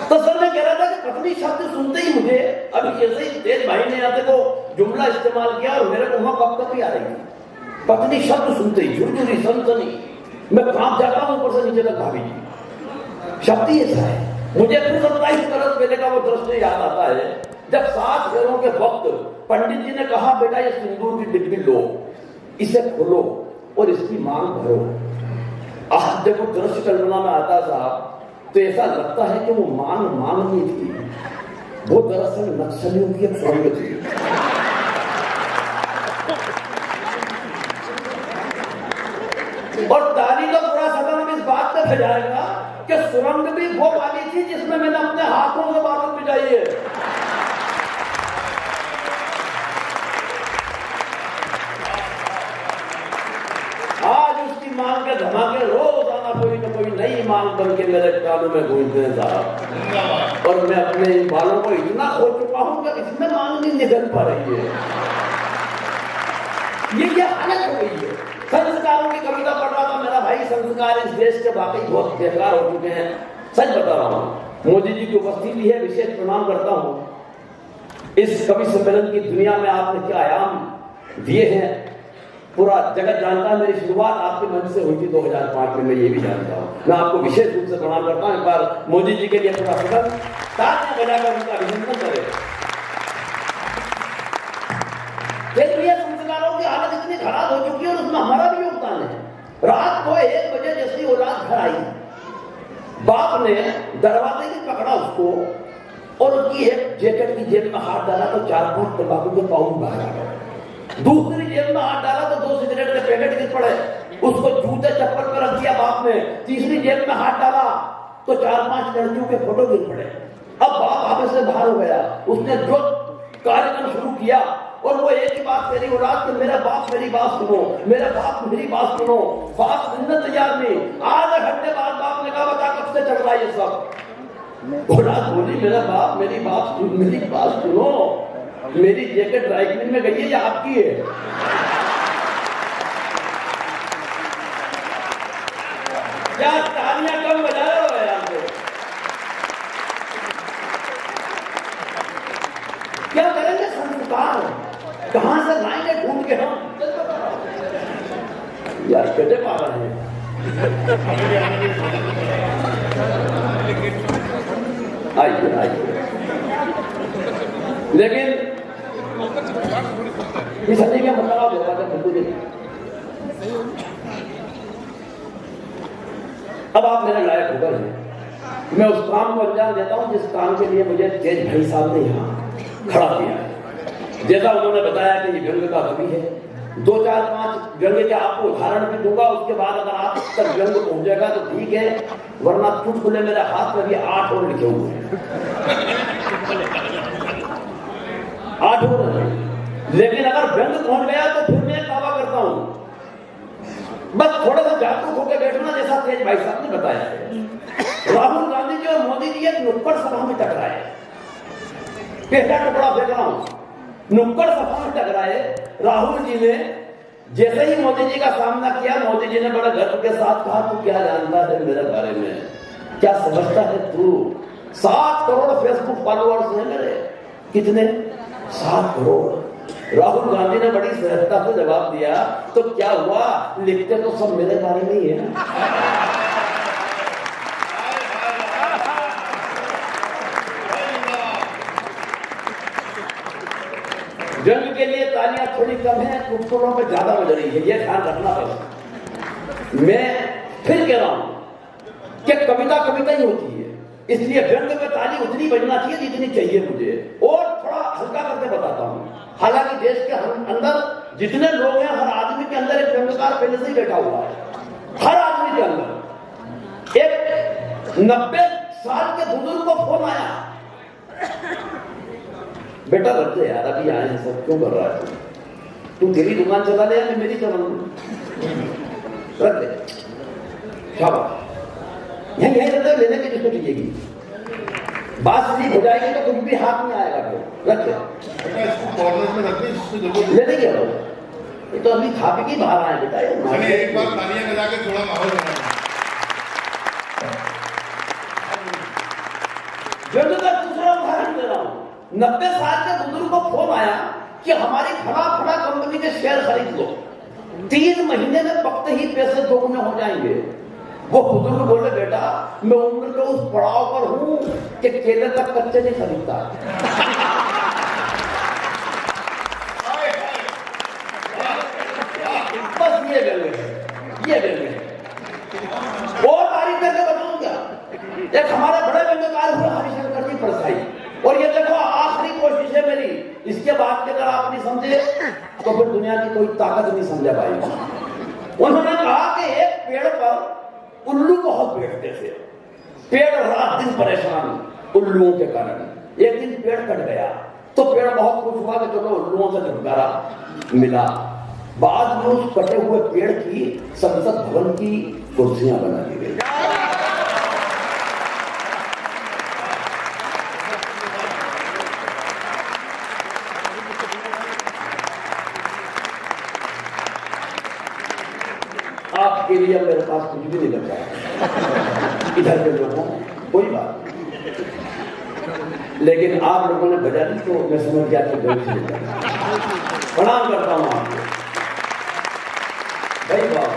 तो सर मैं कह रहा था कि पत्नी शब्द सुनते ही मुझे अभी ऐसे ही तेज भाई ने यहाँ को जुमला इस्तेमाल किया और मेरे को वहां कब भी आ रही थी। पत्नी शब्द सुनते ही झुरझुरी सनसनी, मैं कांप जाता हूं ऊपर से नीचे तक भाभी जी। शब्द ही ऐसा है। मुझे फिर 27 बरस पहले का वो दृश्य याद आता है जब 7 फेरों के वक्त पंडित जी ने कहा बेटा ये सिंदूर की डिब्बी लो, इसे खोलो और इसकी मांग भरो। आज जब वो दृश्य कल्पना में आता साहब तो ऐसा लगता है कि वो मांग नहीं थी, वो दरअसल नक्सलियों की एक सुरंग थी। और ताली का पूरा सदन इस बात पे जाएगा कि सुरंग भी वो वाली थी जिसमें मैंने अपने हाथों से बारूद बिछाई है। आज उसकी मांग के धमाके रोजाना कोई ना कोई नई मांग बन के मेरे कानों में गूंजते हैं साहब। और मैं अपने इन बालों को इतना खो चुका हूं कि इसमें मांग नहीं निकल पा रही है। ये हालत हो गई है। संस्कारों की कविता पढ़ रहा था मेरा भाई, संस्कार इस देश के बाकी बहुत बेकार हो चुके हैं, सच बता रहा हूं। मोदी जी की उपस्थिति है, विशेष प्रणाम करता हूं। इस कवि सम्मेलन की दुनिया में आपने क्या आयाम दिए हैं पूरा जगत जानता है। मेरी शुरुआत आपके मंच से हुई थी 2005 में, मैं ये भी जानता हूं। मैं आपको विशेष रूप से प्रणाम करता हूं। एक बार मोदी जी के लिए पूरा सदन तालियां बजाकर उनका अभिनंदन करें। संस्कारों की हालत इतनी खराब हो चुकी है और उसमें हमारा भी योगदान है। रात को 1 बजे जैसी औलाद घर आई, बाप ने दरवाजे की पकड़ा उसको और उसकी एक जैकेट की जेब में हाथ डाला तो 4-5 तंबाकू के पाउच बाहर आ गए। दूसरी जेब में हाथ डाला तो 2 सिगरेट के पैकेट गिर पड़े, उसको जूते चप्पल पर रख दिया बाप ने। तीसरी जेब में हाथ डाला तो 4-5 लड़कियों के फोटो गिर पड़े। अब बाप आगे से बाहर हो गया, उसने जो कार्यक्रम शुरू किया और वो एक ही बात मेरी औलाद कि मेरा बाप मेरी बात सुनो, मेरा बाप मेरी बात सुनो। बाप सुनने तैयार नहीं। आधे घंटे बाद बाप ने कहा बता कब से चल रहा है ये सब। औलाद बोली मेरा बाप मेरी बात सुनो, मेरी जैकेट ड्राई क्लीन में गई है या आपकी है? क्या तालियां कम बजा रहे हो यार? क्या करेंगे? संस्कार कहां से लाएंगे ढूंढ के हम? यार कैसे पा रहे हैं? आइए लेकिन इस हदी का मतलब आप बता दें बिल्कुल नहीं। अब आप मेरे लायक हो गए हैं। मैं उस काम को अंजाम देता हूं जिस काम के लिए मुझे तेज भाई साहब ने यहां खड़ा किया है। जैसा उन्होंने बताया कि ये व्यंग का कवि है, 2-4-5 व्यंग के आपको उदाहरण भी दूंगा। उसके बाद अगर आप तक व्यंग पहुंचेगा तो ठीक है, वरना चुटकुले मेरे हाथ में भी 8 और लिखे हुए हैं। 8 और नहीं, लेकिन अगर व्यंग पहुंच गया तो फिर मैं दावा करता हूं बस थोड़ा सा जागरूक होकर बैठना, जैसा तेज भाई साहब ने बताया है। राहुल गांधी जी और मोदी जी एक नुक्कड़ सभा में टकराए। पहला टुकड़ा फेंक रहा हूं, नुक्कड़ सभा में टकराए। राहुल जी ने जैसे ही मोदी जी का सामना किया, मोदी जी ने बड़े गर्व के साथ कहा तू क्या जानता है मेरे बारे में, क्या समझता है तू? 7 करोड़ फेसबुक फॉलोअर्स हैं मेरे। कितने? 7 करोड़। राहुल गांधी ने बड़ी सहजता से जवाब दिया तो क्या हुआ, लिखते तो सब मेरे बारे में ही है। जंग के लिए तालियां थोड़ी कम है, टुकड़ों पे ज्यादा बज रही है, ये ध्यान रखना पड़ेगा। मैं फिर कह रहा हूं कि कविता कविता ही होती है, इसलिए व्यंग में ताली उतनी बजना चाहिए जितनी चाहिए मुझे। और थोड़ा हल्का करके बताता हूं, हालांकि देश के अंदर जितने लोग हैं हर आदमी के अंदर एक व्यंगकार पहले से ही बैठा हुआ है। हर आदमी के अंदर एक 90 साल के बुजुर्ग को फोन आया, बेटा बच्चे यार अभी आए हैं सब, क्यों कर रहा है तू? तेरी दुकान चला ले या मैं मेरी चला रख दे। यही लेने की जिसको चाहिएगी, बात सही हो जाएगी तो कुछ भी हाथ नहीं आएगा। तो रख दे, ले देंगे लोग। ये तो अभी खा पी के बाहर आए बेटा। एक बार तालियां बजा के थोड़ा माहौल बनाया। व्यंग का दूसरा उदाहरण दे रहा हूं। 90 साल के बुजुर्ग को फोन आया कि हमारी फला कंपनी के शेयर खरीद लो, 3 महीने में पकते ही पैसे दोगुने हो जाएंगे। वो बुजुर्ग बोले, बेटा मैं उम्र के उस पड़ाव पर हूं कि केले तक कच्चे नहीं खरीदता। बस ये व्यंग है, ये व्यंग है। और तारीफ करके बताऊंगा, एक हमारे बड़े व्यंग्यकार हुए हरिशंकर जी परसाई, और ये देखो आखिरी कोशिश है मेरी, इसके बाद के अगर आप नहीं समझे तो फिर दुनिया की कोई ताकत नहीं समझा पाएगी। उन्होंने कहा कि एक पेड़ पर उल्लू बहुत बैठते थे, पेड़ रात दिन परेशान उल्लुओं के कारण। एक दिन पेड़ कट गया तो पेड़ बहुत खुश हुआ कि चलो उल्लुओं से छुटकारा मिला। बाद में उस कटे हुए पेड़ की संसद भवन की कुर्सियां बना दी गई। आपके लिए मेरे पास कुछ भी नहीं बचा है, इधर के लोगों कोई बात नहीं, लेकिन आप लोगों ने बजा दी तो मैं समझ गया कि प्रणाम करता हूं आपको भाई बात।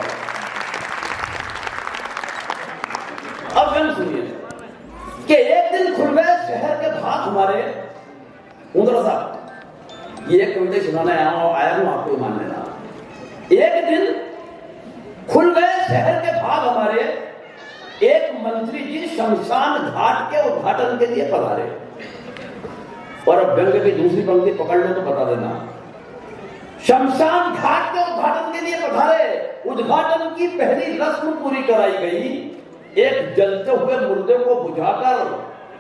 अब हम सुनिए कि एक दिन खुल गए शहर के भाग हमारे उंदरा साहब, ये कविता सुनाने आया हूं आपको मान लेना। एक दिन खुल गए शहर के भाग हमारे, एक मंत्री जी शमशान घाट के उद्घाटन के लिए पधारे। और अब व्यंग की दूसरी पंक्ति पकड़ लो तो बता देना। शमशान घाट के उद्घाटन के लिए पधारे, उद्घाटन की पहली रस्म पूरी कराई गई, एक जलते हुए मुर्दे को बुझाकर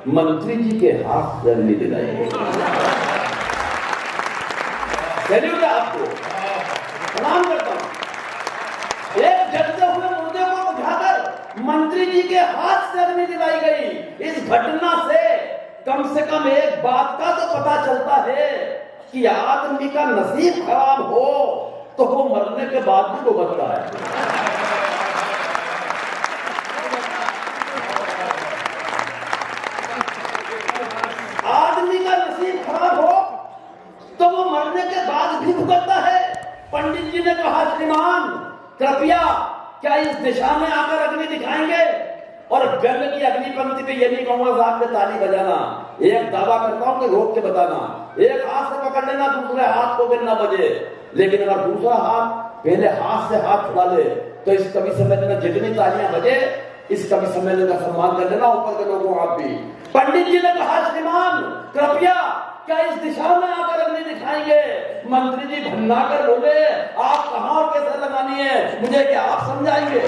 मंत्री जी के हाथ से अग्नि दिलाई गई। सैल्यूट आपको, प्रणाम करता हूं। एक जलते हुए मुर्दे को बुझाकर मंत्री जी के हाथ से अग्नि दिलाई गई। इस घटना से कम एक बात का तो पता चलता है कि आदमी का नसीब खराब हो तो वो मरने के बाद भी भुगतता है। आदमी का नसीब खराब हो तो वो मरने के बाद भी भुगतता है। पंडित जी ने कहा, श्रीमान कृपया क्या इस दिशा में आकर अग्नि दिखाएंगे? और व्यंग की अग्नि पंक्ति पे ये नहीं कहूंगा साहब के ताली बजाना, एक दावा करता हूं कि रोक के बताना, एक हाथ से पकड़ लेना, दूसरे हाथ को गिरना बजे। लेकिन अगर दूसरा हाथ पहले हाथ से हाथ छुड़ा ले तो इस कवि सम्मेलन में जितनी तालियां बजे, इस कवि सम्मेलन का सम्मान कर लेना ऊपर के लोगों आप भी। पंडित जी ने कहा, श्रीमान कृपया क्या इस दिशा में आकर अग्नि दिखाएंगे? मंत्री जी भन्ना कर बोले, आप कहां और कैसे लगानी है मुझे क्या आप समझाएंगे?